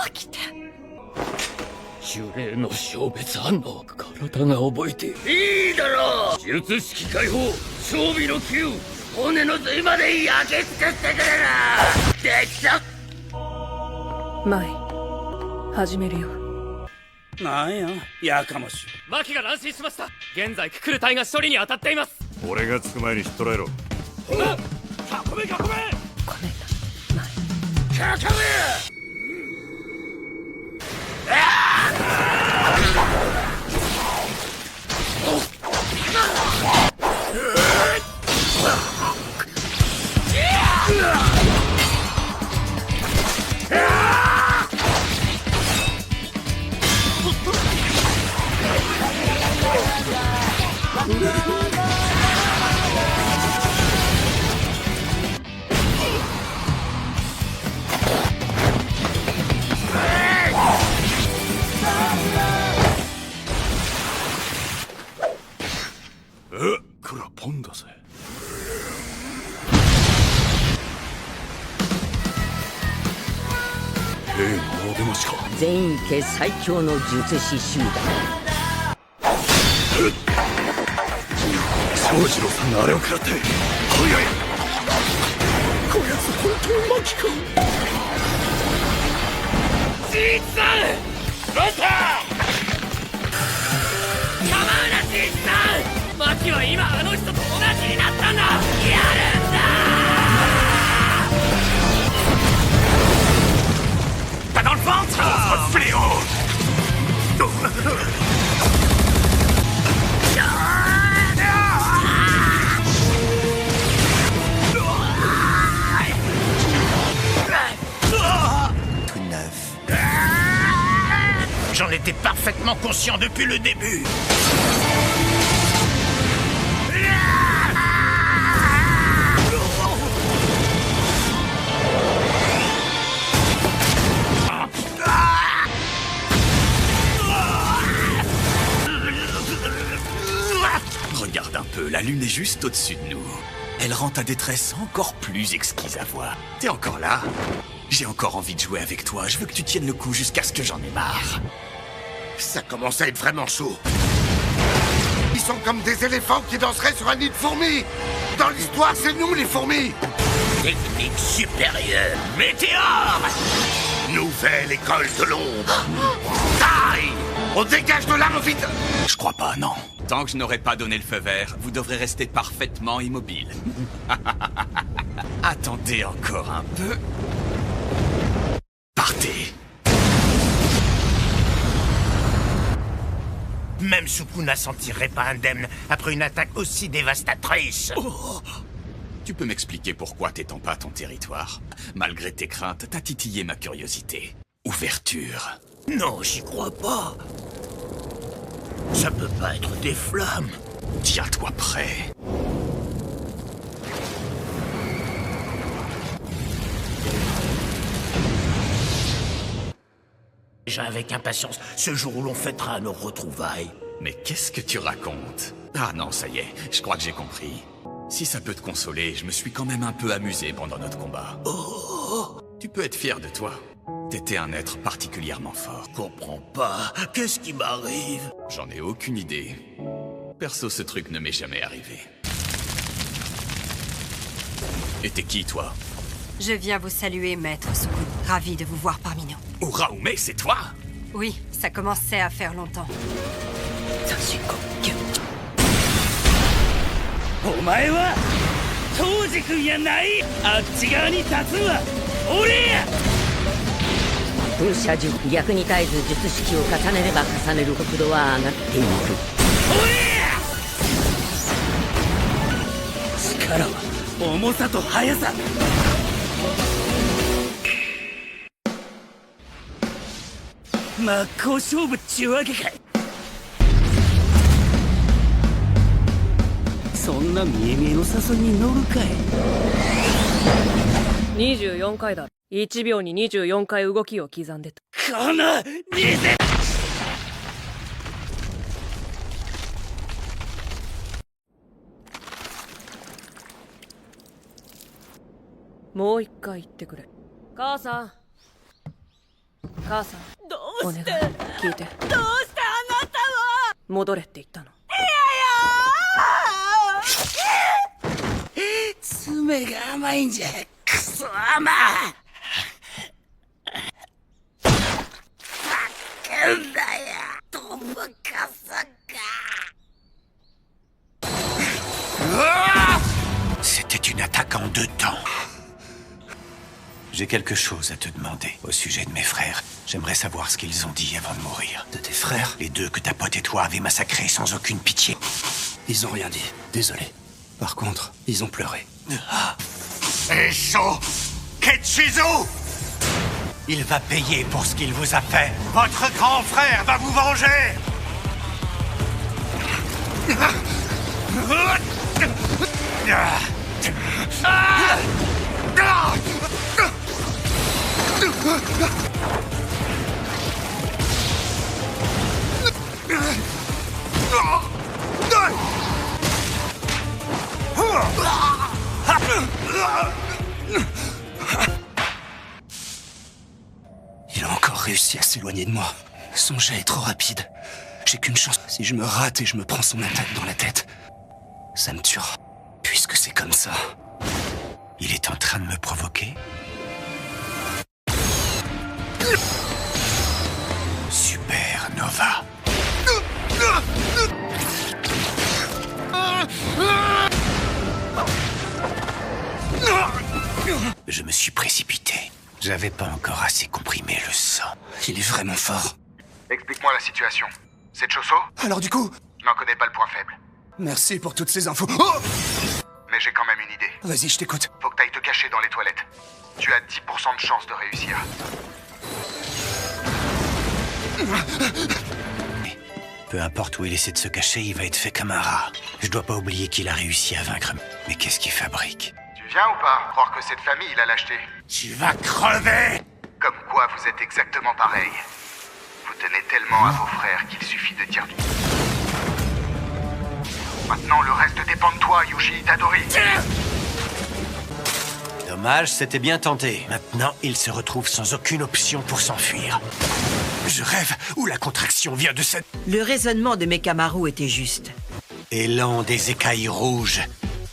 飽きた。呪霊の消滅反応、体が覚えていいだろう。術式解放、装備の球、骨の髄まで焼き尽くしてくれる。できた。前始めるよ。なんややかましい。マキが乱心しました。現在ククル隊が処理に当たっています。俺が着く前に知っとらえろ。囲め囲め。ごめんな前。かかめ。これはポンだぜ。兵のお出ましか。全員家最強の術師集団。長次郎さんがあれを食らって。早い。こやつ本当にマキか。じいさんロタ構うなじいさん。マキは今あの人と同じになったんだ。やるんだ。Pas dans le ventre, fléau. Tout neuf. J'en étais parfaitement conscient depuis le début. Regarde un peu, la lune est juste au-dessus de nous. Elle rend ta détresse encore plus exquise à voir. T'es encore là? J'ai encore envie de jouer avec toi. Je veux que tu tiennes le coup jusqu'à ce que j'en ai marre. Ça commence à être vraiment chaud. Ils sont comme des éléphants qui danseraient sur un nid de fourmis. Dans l'histoire, c'est nous les fourmis. Technique supérieure. Météore. Nouvelle école de l'ombre. Taille. On dégage de là, vite. Je crois pas, non. Tant que je n'aurai pas donné le feu vert, vous devrez rester parfaitement immobile. Attendez encore un peu. Partez. Même Sukuna s'en tirerait pas indemne après une attaque aussi dévastatrice. Oh. Tu peux m'expliquer pourquoi t'étends pas ton territoire? Malgré tes craintes, t'as titillé ma curiosité. Ouverture. Non, j'y crois pas. Ça peut pas être des flammes. Tiens-toi prêt. Déjà avec impatience ce jour où l'on fêtera nos retrouvailles. Mais qu'est-ce que tu racontes? Ah non, ça y est, je crois que j'ai compris. Si ça peut te consoler, je me suis quand même un peu amusé pendant notre combat. Oh, Tu peux être fier de toi. T'étais un être particulièrement fort. comprends pas. Qu'est-ce qui m'arrive? J'en ai aucune idée. Perso, ce truc ne m'est jamais arrivé. Et t'es qui, toi? Je viens vous saluer, maître Sukuna. Ravi de vous voir parmi nous. Uraume, c'est toi? Oui, ça commençait à faire longtemps. お前は当時君やない。あっち側に立つんは俺や。風車術、逆に絶えず術式を重ねれば重ねる速度は上がっていく。力は重さと速さ。真っ向勝負っちゅうわけかい。そんな見え見えの誘いに乗るかい。24回だ。1秒に24回動きを刻んでと。この偽。もう一回言ってくれ。母さん。母さんお願い聞いてどうしてあなたは戻れって言ったの爪が甘いんじゃ。クソ甘。ふんだよ。飛ぶかすか。C'était une attaque en 2 temps. J'ai quelque chose à te demander au sujet de mes frères. J'aimerais savoir ce qu'ils ont dit avant de mourir. De tes frères? Les 2 que ta pote et toi avez massacrés sans aucune pitié. Ils ont rien dit. Désolé. Par contre, ils ont pleuré. Esho Ketchizu! Il va payer pour ce qu'il vous a fait. Votre grand frère va vous venger! Il a encore réussi à s'éloigner de moi. Son jet est trop rapide. J'ai qu'une chance. Si je me rate et je me prends son attaque dans la tête, ça me tuera. Puisque c'est comme ça. Il est en train de me provoquer? Supernova. Je me suis précipité. J'avais pas encore assez comprimé le sang. Il est vraiment fort. Explique-moi la situation. C'est Choso? Alors du coup, Je n'en connais pas le point faible. merci pour toutes ces infos. Oh, Mais j'ai quand même une idée. vas-y, je t'écoute. Faut que t'ailles te cacher dans les toilettes. Tu as 10% de chance de réussir. Peu importe où il essaie de se cacher, il va être fait comme un rat. Je dois pas oublier qu'il a réussi à vaincre. Mais qu'est-ce qu'il fabrique? Tu viens ou pas? Croire que cette famille, il a l'acheté. Tu vas crever! Comme quoi, vous êtes exactement pareil. Vous tenez tellement à vos frères qu'il suffit de dire du... Maintenant, le reste dépend de toi, Yuji Itadori. Dommage, c'était bien tenté. Maintenant, il se retrouve sans aucune option pour s'enfuir. Je rêve où la contraction vient de cette... Le raisonnement de Mekamaru était juste. Élan des écailles rouges.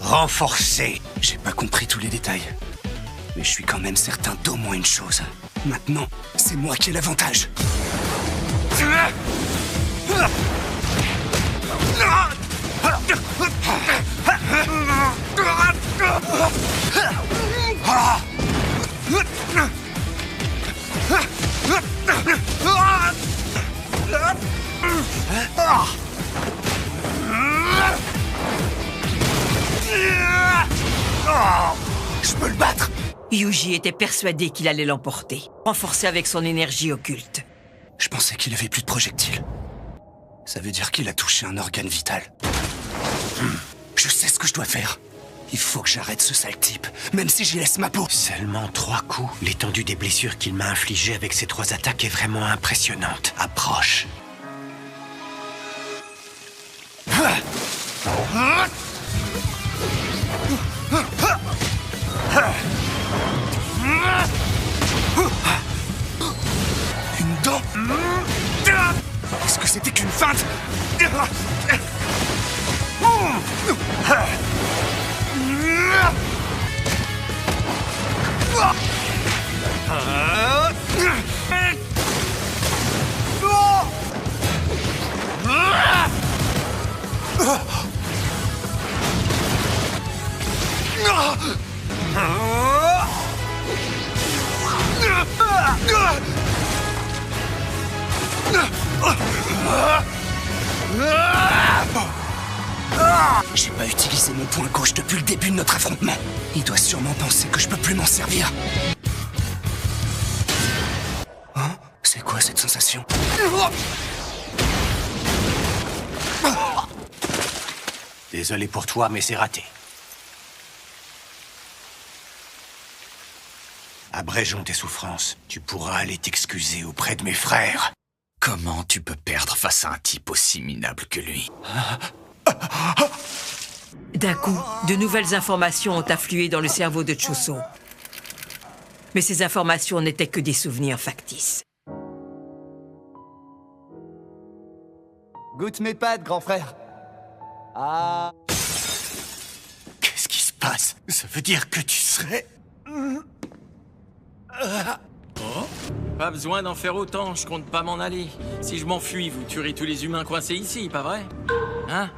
Renforcé. J'ai pas compris tous les détails. Mais je suis quand même certain d'au moins une chose. Maintenant, c'est moi qui ai l'avantage. Je peux le battre. Yuji était persuadé qu'il allait l'emporter, renforcé avec son énergie occulte. Je pensais qu'il avait plus de projectiles. Ça veut dire qu'il a touché un organe vital. Je sais ce que je dois faire. Il faut que j'arrête ce sale type, même si j'y laisse ma peau. Seulement 3 coups. L'étendue des blessures qu'il m'a infligées avec ces 3 attaques est vraiment impressionnante. Approche. Une dent. Est-ce que c'était qu'une feinte? J'ai pas utilisé mon poing gauche depuis le début de notre affrontement. Il doit sûrement penser que je peux plus m'en servir. Hein? C'est quoi cette sensation? Désolé pour toi, mais c'est raté. Abrégeons tes souffrances. Tu pourras aller t'excuser auprès de mes frères. Comment tu peux perdre face à un type aussi minable que lui? D'un coup, de nouvelles informations ont afflué dans le cerveau de Choso. Mais ces informations n'étaient que des souvenirs factices. Goûte mes pâtes, grand frère. Ah. Qu'est-ce qui se passe? Ça veut dire que tu serais... Pas besoin d'en faire autant, je compte pas m'en aller. Si je m'enfuis, vous tuerez tous les humains coincés ici, pas vrai? Hein?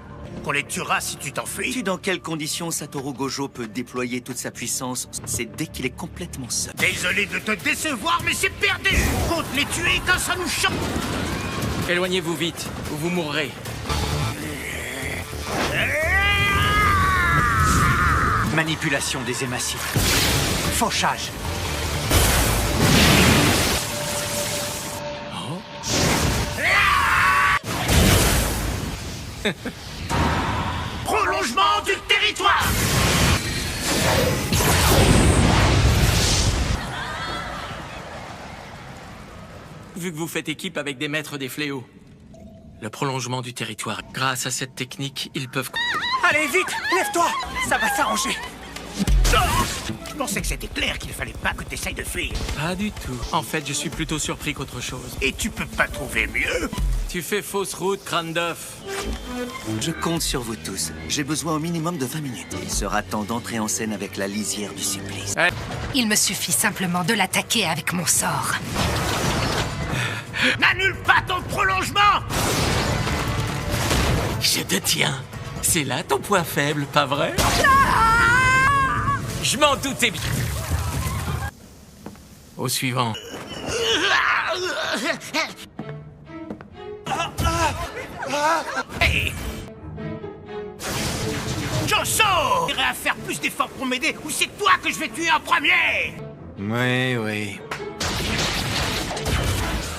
On les tuera si tu t'enfuis. Sais-tu dans quelles conditions Satoru Gojo peut déployer toute sa puissance? C'est dès qu'il est complètement seul. Désolé de te décevoir, mais c'est perdu. Compte les tuer quand ça nous choque. Éloignez-vous vite, ou vous mourrez. Manipulation des émassifs. Fauchage. Prolongement du territoire. Vu que vous faites équipe avec des maîtres des fléaux, le prolongement du territoire, grâce à cette technique, ils peuvent... Allez, vite, lève-toi. Ça va s'arranger. Je pensais que c'était clair qu'il fallait pas que t'essayes de fuir. Pas du tout. En fait, je suis plutôt surpris qu'autre chose. Et tu peux pas trouver mieux? Tu fais fausse route, crâne d'œuf. Je compte sur vous tous. J'ai besoin au minimum de 20 minutes. Il sera temps d'entrer en scène avec la lisière du supplice. Il me suffit simplement de l'attaquer avec mon sort. N'annule pas ton prolongement. Je te tiens. C'est là ton point faible, pas vrai? Je m'en doutais bien. Au suivant. Hey. Josso! J'irai à faire plus d'efforts pour m'aider ou c'est toi que je vais tuer en premier? Oui.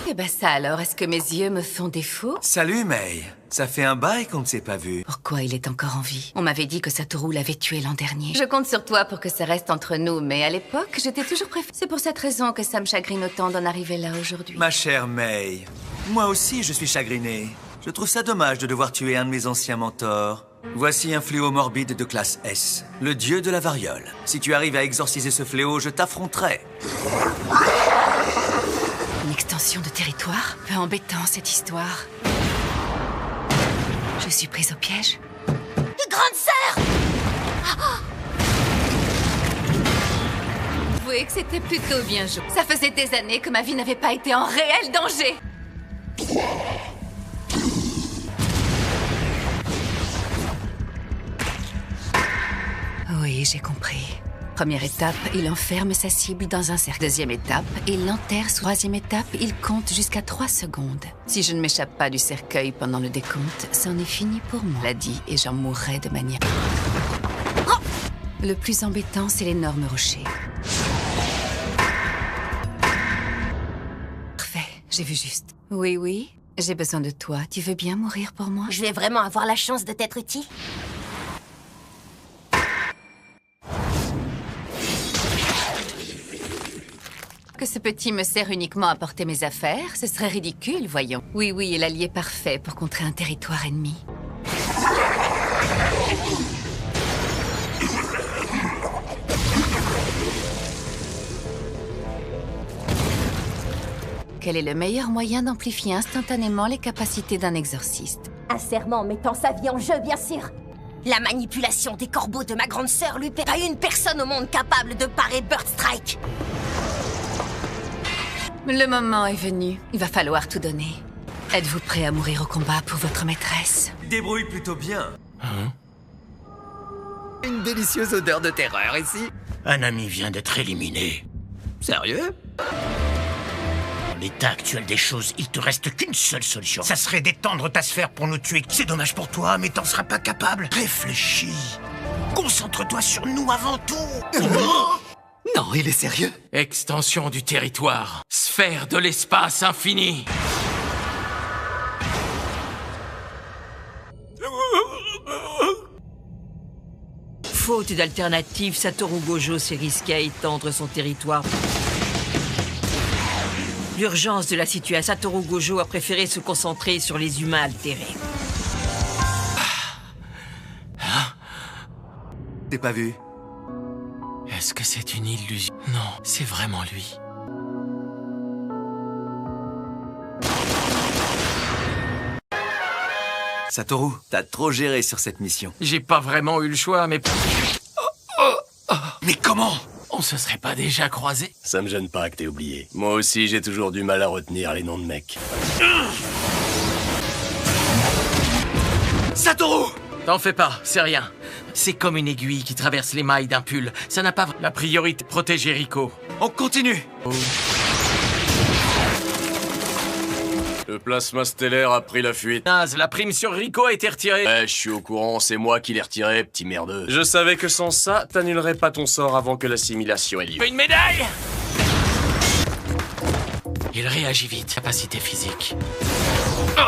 Eh ben ça alors, est-ce que mes yeux me font défaut? Salut, Mei. Ça fait un bail qu'on ne s'est pas vu. Pourquoi il est encore en vie? On m'avait dit que Satoru l'avait tué l'an dernier. Je compte sur toi pour que ça reste entre nous, mais à l'époque, j'étais toujours préférée. C'est pour cette raison que ça me chagrine autant d'en arriver là aujourd'hui. Ma chère Mei, moi aussi je suis chagriné. Je trouve ça dommage de devoir tuer un de mes anciens mentors. Voici un fléau morbide de classe S, le dieu de la variole. Si tu arrives à exorciser ce fléau, je t'affronterai. Une extension de territoire? Peu embêtant cette histoire. Je suis prise au piège. Grande sœur! Avouez que c'était plutôt bien joué. Ça faisait des années que ma vie n'avait pas été en réel danger. Oui, j'ai compris. Première étape, il enferme sa cible dans un cercle. Deuxième étape, il l'enterre. Troisième étape, il compte jusqu'à 3 secondes. Si je ne m'échappe pas du cercueil pendant le décompte, c'en est fini pour moi. L'a dit, et j'en mourrai de manière... Oh! Le plus embêtant, c'est l'énorme rocher. Parfait, j'ai vu juste. Oui, j'ai besoin de toi. Tu veux bien mourir pour moi? Je vais vraiment avoir la chance de t'être utile? Que ce petit me sert uniquement à porter mes affaires, ce serait ridicule, voyons. Oui, est l'allié parfait pour contrer un territoire ennemi. Quel est le meilleur moyen d'amplifier instantanément les capacités d'un exorciste? Un serment mettant sa vie en jeu, bien sûr. La manipulation des corbeaux de ma grande sœur lui permet pas une personne au monde capable de parer Bird Strike. Le moment est venu. Il va falloir tout donner. Êtes-vous prêt à mourir au combat pour votre maîtresse? Débrouille plutôt bien. Une délicieuse odeur de terreur ici. Un ami vient d'être éliminé. Sérieux? Dans l'état actuel des choses, il te reste qu'une seule solution. Ça serait d'étendre ta sphère pour nous tuer. C'est dommage pour toi, mais t'en seras pas capable. Réfléchis. Concentre-toi sur nous avant tout. Non, il est sérieux? Extension du territoire. Sphère de l'espace infini. Faute d'alternative, Satoru Gojo s'est risqué à étendre son territoire. L'urgence de la situation, Satoru Gojo a préféré se concentrer sur les humains altérés. T'es pas vu? Est-ce que c'est une illusion? Non, c'est vraiment lui. Satoru, t'as trop géré sur cette mission. J'ai pas vraiment eu le choix, mais... Mais comment? On se serait pas déjà croisés? Ça me gêne pas que t'aies oublié. Moi aussi, j'ai toujours du mal à retenir les noms de mecs. Satoru! T'en fais pas, c'est rien. C'est comme une aiguille qui traverse les mailles d'un pull. Ça n'a pas... La priorité, protéger Rico. On continue. Le plasma stellaire a pris la fuite. Naze, la prime sur Rico a été retirée. Je suis au courant, c'est moi qui l'ai retiré, petit merdeux. Je savais que sans ça, t'annulerais pas ton sort avant que l'assimilation ait lieu. Une médaille! Il réagit vite, capacité physique. Oh!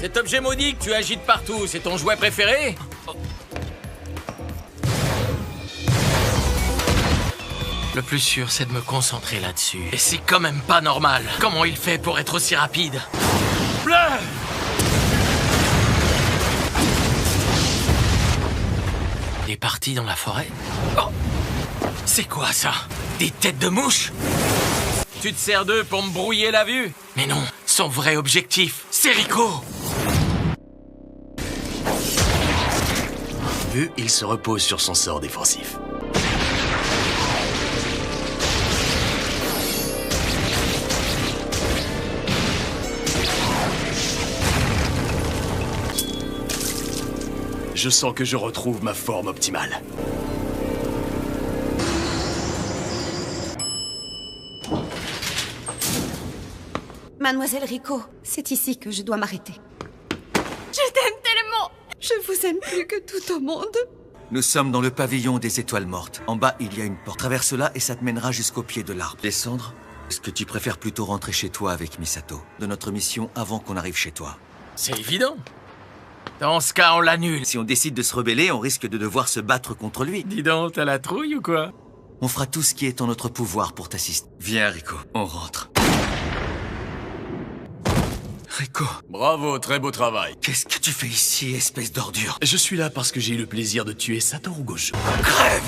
Cet objet maudit que tu agites partout, c'est ton jouet préféré? Le plus sûr, c'est de me concentrer là-dessus. Et c'est quand même pas normal. Comment il fait pour être aussi rapide? Bleu! Il est parti dans la forêt? Oh! C'est quoi ça? Des têtes de mouches? Tu te sers d'eux pour me brouiller la vue? Mais non, son vrai objectif, c'est Rico! Vu, il se repose sur son sort défensif. Je sens que je retrouve ma forme optimale. Mademoiselle Rico, c'est ici que je dois m'arrêter. Je t'aime tellement! Je vous aime plus que tout au monde. Nous sommes dans le pavillon des étoiles mortes. En bas, il y a une porte. Traverse-la et ça te mènera jusqu'au pied de l'arbre. Descendre? Est-ce que tu préfères plutôt rentrer chez toi avec Misato, de notre mission avant qu'on arrive chez toi? C'est évident. Dans ce cas, on l'annule. Si on décide de se rebeller, on risque de devoir se battre contre lui. Dis donc, t'as la trouille ou quoi? On fera tout ce qui est en notre pouvoir pour t'assister. Viens, Rico, on rentre. Rico. Bravo, très beau travail. Qu'est-ce que tu fais ici, espèce d'ordure? Je suis là parce que j'ai eu le plaisir de tuer Satoru Gojo. Crève!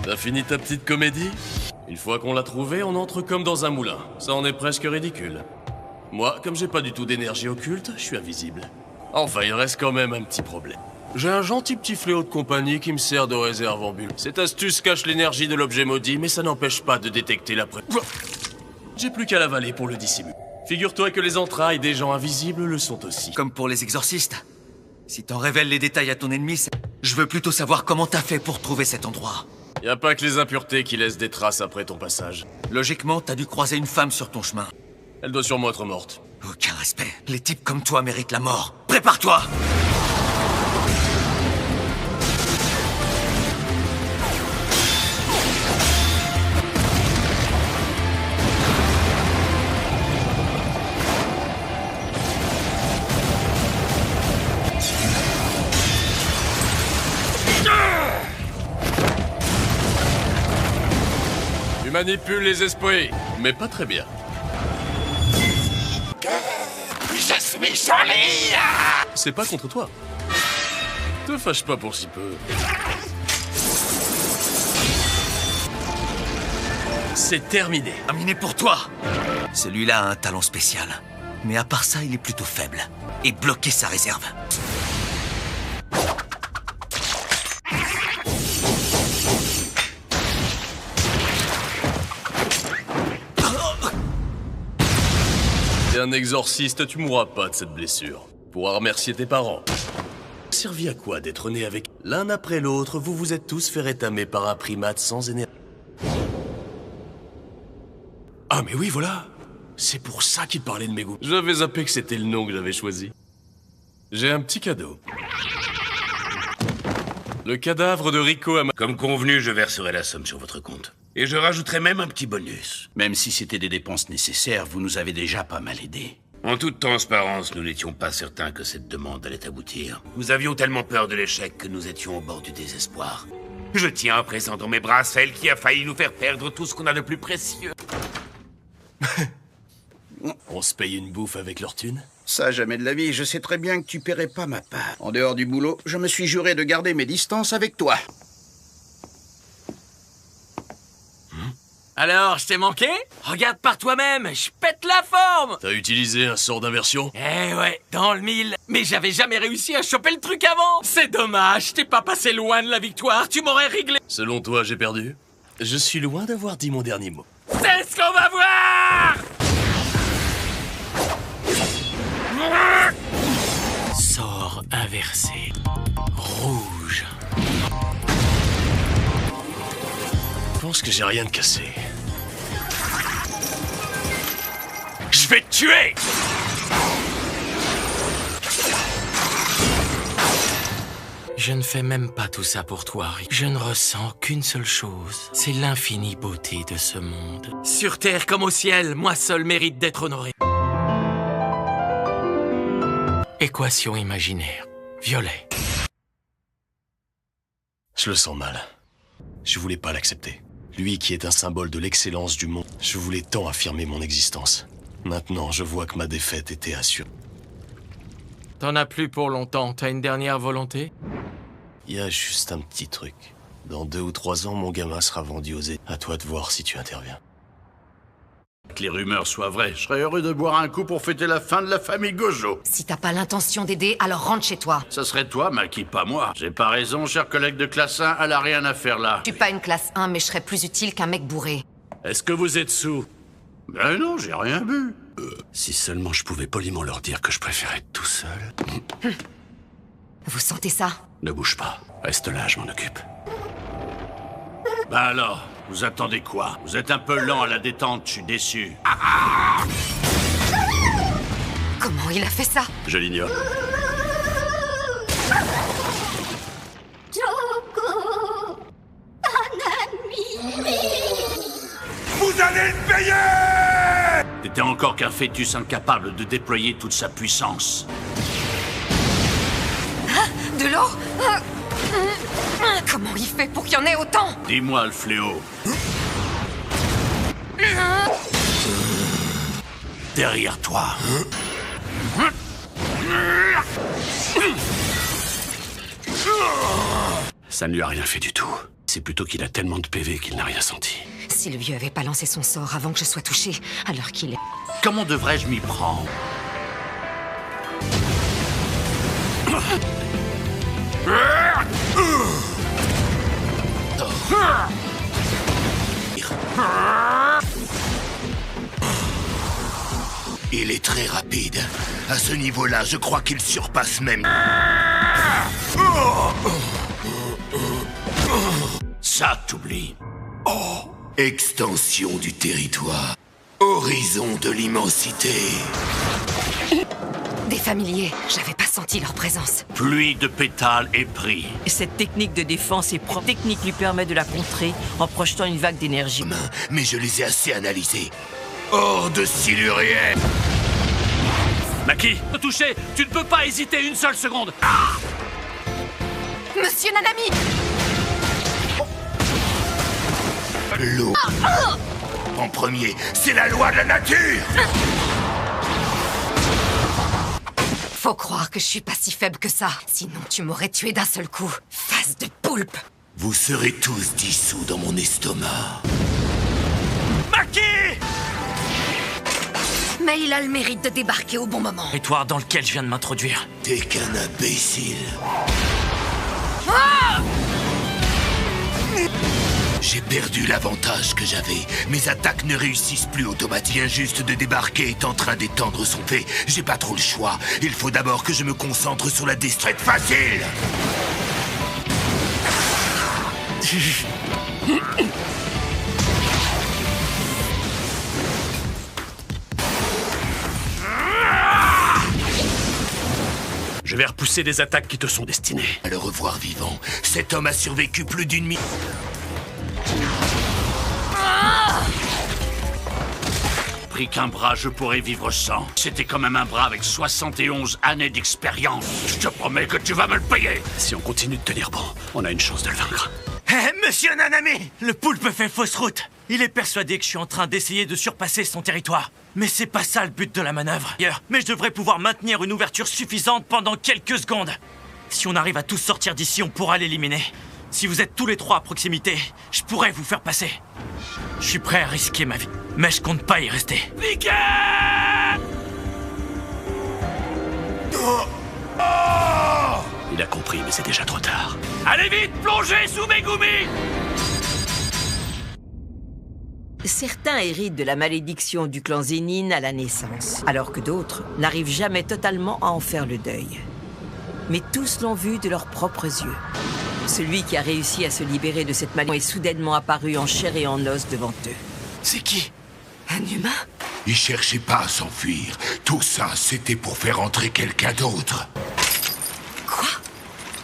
T'as fini ta petite comédie? Une fois qu'on l'a trouvé, on entre comme dans un moulin. Ça en est presque ridicule. Moi, comme j'ai pas du tout d'énergie occulte, je suis invisible. Enfin, il reste quand même un petit problème. J'ai un gentil petit fléau de compagnie qui me sert de réserve en bulle. Cette astuce cache l'énergie de l'objet maudit, mais ça n'empêche pas de détecter la J'ai plus qu'à l'avaler pour le dissimuler. Figure-toi que les entrailles des gens invisibles le sont aussi. Comme pour les exorcistes. Si t'en révèles les détails à ton ennemi, je veux plutôt savoir comment t'as fait pour trouver cet endroit. Y a pas que les impuretés qui laissent des traces après ton passage. Logiquement, t'as dû croiser une femme sur ton chemin. Elle doit sûrement être morte. Aucun respect. Les types comme toi méritent la mort. Prépare-toi! Tu manipules les esprits, mais pas très bien. Je suis joli! C'est pas contre toi. Te fâche pas pour si peu. C'est terminé. Terminé pour toi! Celui-là a un talent spécial. Mais à part ça, il est plutôt faible. Et bloquer sa réserve. T'es un exorciste, tu mourras pas de cette blessure. Pourras remercier tes parents. Servi à quoi d'être né avec... L'un après l'autre, vous vous êtes tous fait rétamer par un primate sans énergie. Ah mais oui, voilà. C'est pour ça qu'il parlait de mes goûts. J'avais zappé que c'était le nom que j'avais choisi. J'ai un petit cadeau. Le cadavre de Rico a... Comme convenu, je verserai la somme sur votre compte. Et je rajouterai même un petit bonus. Même si c'était des dépenses nécessaires, vous nous avez déjà pas mal aidés. En toute transparence, nous n'étions pas certains que cette demande allait aboutir. Nous avions tellement peur de l'échec que nous étions au bord du désespoir. Je tiens à présent dans mes bras celle qui a failli nous faire perdre tout ce qu'on a de plus précieux. On se paye une bouffe avec leur thune? Ça, jamais de la vie. Je sais très bien que tu paierais pas ma part. En dehors du boulot, je me suis juré de garder mes distances avec toi. Alors, je t'ai manqué? Regarde par toi-même, je pète la forme! T'as utilisé un sort d'inversion? Eh ouais, dans le mille. Mais j'avais jamais réussi à choper le truc avant! C'est dommage, t'es pas passé loin de la victoire, tu m'aurais réglé! Selon toi, j'ai perdu? Je suis loin d'avoir dit mon dernier mot. C'est ce qu'on va voir! Sort inversé. Rouge. Je pense que j'ai rien de cassé. Je vais te tuer! Je ne fais même pas tout ça pour toi, Rick. Je ne ressens qu'une seule chose. C'est l'infinie beauté de ce monde. Sur terre comme au ciel, moi seul mérite d'être honoré. Équation imaginaire. Violet. Je le sens mal. Je voulais pas l'accepter. Lui qui est un symbole de l'excellence du monde. Je voulais tant affirmer mon existence. Maintenant, je vois que ma défaite était assurée. T'en as plus pour longtemps. T'as une dernière volonté? Il y a juste un petit truc. Dans 2 ou 3 ans, mon gamin sera vendu aux États. À toi de voir si tu interviens. Que les rumeurs soient vraies, je serais heureux de boire un coup pour fêter la fin de la famille Gojo. Si t'as pas l'intention d'aider, alors rentre chez toi. Ça serait toi, Maki, pas moi. J'ai pas raison, cher collègue de classe 1, elle a rien à faire là. Je suis pas une classe 1, mais je serais plus utile qu'un mec bourré. Est-ce que vous êtes sous? Ben non, j'ai rien bu. Si seulement je pouvais poliment leur dire que je préférais être tout seul. Vous sentez ça? Ne bouge pas. Reste là, je m'en occupe. Bah alors, vous attendez quoi? Vous êtes un peu lent à la détente, je suis déçu. Comment il a fait ça? Je l'ignore. Joko, un ami. Vous allez le payer! T'étais encore qu'un fœtus incapable de déployer toute sa puissance. De l'eau? Comment il fait pour qu'il y en ait autant? Dis-moi, le fléau. Derrière toi. Ça ne lui a rien fait du tout. C'est plutôt qu'il a tellement de PV qu'il n'a rien senti. Si le vieux avait pas lancé son sort avant que je sois touché, alors qu'il est... Comment devrais-je m'y prendre? Il est très rapide. À ce niveau-là, je crois qu'il surpasse même... Ça, t'oublies. Oh! Extension du territoire. Horizon de l'immensité. Des familiers, j'avais pas senti leur présence. Pluie de pétales et pris. Cette technique de défense est propre. Technique lui permet de la contrer en projetant une vague d'énergie. Mais je les ai assez analysés. Hors de Silurienne. Maki, te toucher, tu ne peux pas hésiter une seule seconde. Monsieur Nanami! L'eau. En premier, c'est la loi de la nature. Faut croire que je suis pas si faible que ça. Sinon, tu m'aurais tué d'un seul coup. Face de poulpe. Vous serez tous dissous dans mon estomac. Maki! Mais il a le mérite de débarquer au bon moment. Territoire dans lequel je viens de m'introduire. T'es qu'un imbécile. Ah! J'ai perdu l'avantage que j'avais. Mes attaques ne réussissent plus automatiquement. Juste de débarquer est en train d'étendre son P. J'ai pas trop le choix. Il faut d'abord que je me concentre sur la destruite facile. Je vais repousser des attaques qui te sont destinées. À le revoir vivant. Cet homme a survécu plus d'une minute. Pris qu'un bras, je pourrais vivre sans. C'était quand même un bras avec 71 années d'expérience. Je te promets que tu vas me le payer. Si on continue de tenir bon, on a une chance de le vaincre. Hé, monsieur Nanami! Le poulpe fait fausse route. Il est persuadé que je suis en train d'essayer de surpasser son territoire. Mais c'est pas ça le but de la manœuvre. Mais je devrais pouvoir maintenir une ouverture suffisante pendant quelques secondes. Si on arrive à tous sortir d'ici, on pourra l'éliminer. Si vous êtes tous les trois à proximité, je pourrais vous faire passer. Je suis prêt à risquer ma vie, mais je compte pas y rester. Mickey! Il a compris, mais c'est déjà trop tard. Allez vite, plongez sous Megumi! Certains héritent de la malédiction du clan Zenin à la naissance, alors que d'autres n'arrivent jamais totalement à en faire le deuil. Mais tous l'ont vu de leurs propres yeux. Celui qui a réussi à se libérer de cette malédiction est soudainement apparu en chair et en os devant eux. C'est qui? Un humain? Il cherchait pas à s'enfuir. Tout ça, c'était pour faire entrer quelqu'un d'autre. Quoi?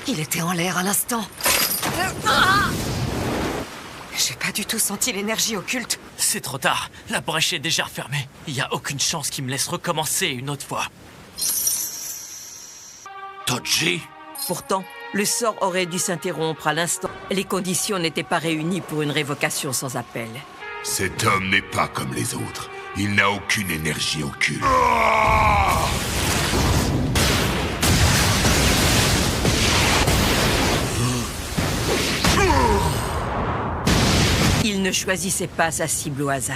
Il était en l'air à l'instant. J'ai pas du tout senti l'énergie occulte. C'est trop tard. La brèche est déjà refermée. Il y a aucune chance qu'il me laisse recommencer une autre fois. Toji? Pourtant, le sort aurait dû s'interrompre à l'instant. Les conditions n'étaient pas réunies pour une révocation sans appel. Cet homme n'est pas comme les autres. Il n'a aucune énergie occulte. Il ne choisissait pas sa cible au hasard.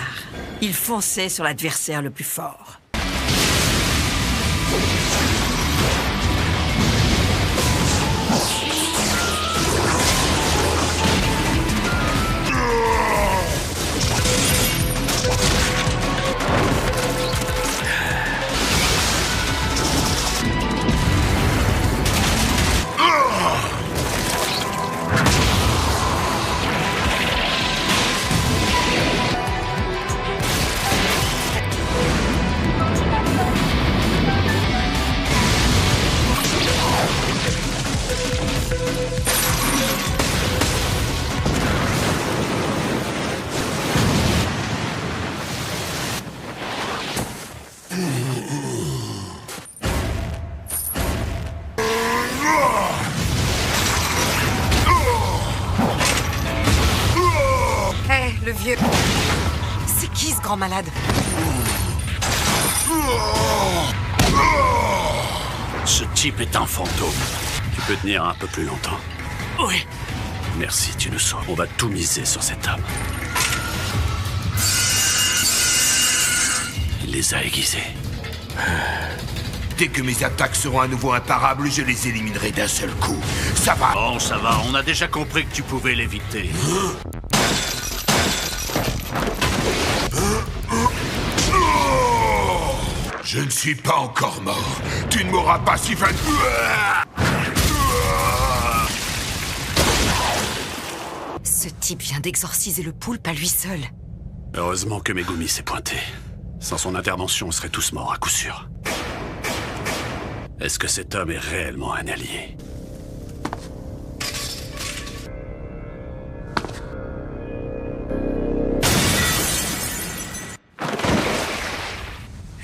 Il fonçait sur l'adversaire le plus fort. Le vieux... C'est qui ce grand malade? Ce type est un fantôme. Tu peux tenir un peu plus longtemps. Oui. Merci, tu nous sauves. On va tout miser sur cet homme. Il les a aiguisés. Dès que mes attaques seront à nouveau imparables, je les éliminerai d'un seul coup. Ça va? Bon, ça va. On a déjà compris que tu pouvais l'éviter. Je ne suis pas encore mort. Tu ne m'auras pas si facilement. Ce type vient d'exorciser le poulpe à lui seul. Heureusement que Megumi s'est pointé. Sans son intervention, on serait tous morts à coup sûr. Est-ce que cet homme est réellement un allié?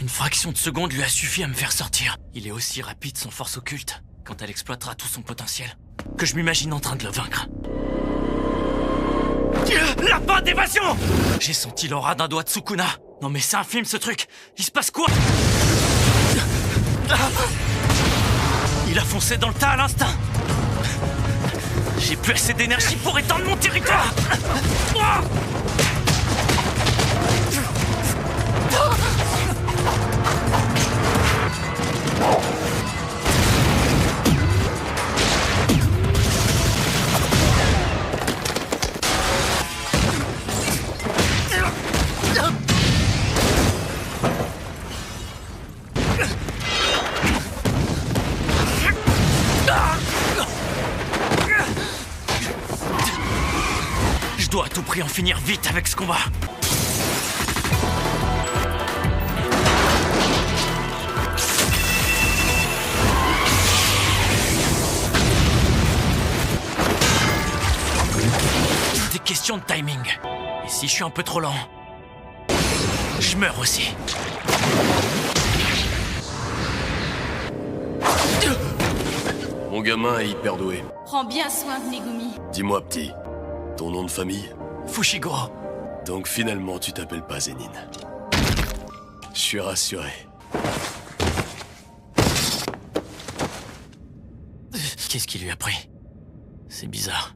Une fraction de seconde lui a suffi à me faire sortir. Il est aussi rapide, son force occulte, quand elle exploitera tout son potentiel, que je m'imagine en train de le vaincre. Lapin d'évasion! J'ai senti l'aura d'un doigt de Sukuna. Non mais c'est un film ce truc. Il se passe quoi? Il a foncé dans le tas à l'instinct. J'ai plus assez d'énergie pour étendre mon territoire. Je dois à tout prix en finir vite avec ce combat. C'est question de timing. Et si je suis un peu trop lent, je meurs aussi. Mon gamin est hyper doué. Prends bien soin de Megumi. Dis-moi, petit, Ton nom de famille? Fushiguro. Donc finalement, tu t'appelles pas Zenin. Je suis rassuré. Qu'est-ce qui lui a pris? C'est bizarre.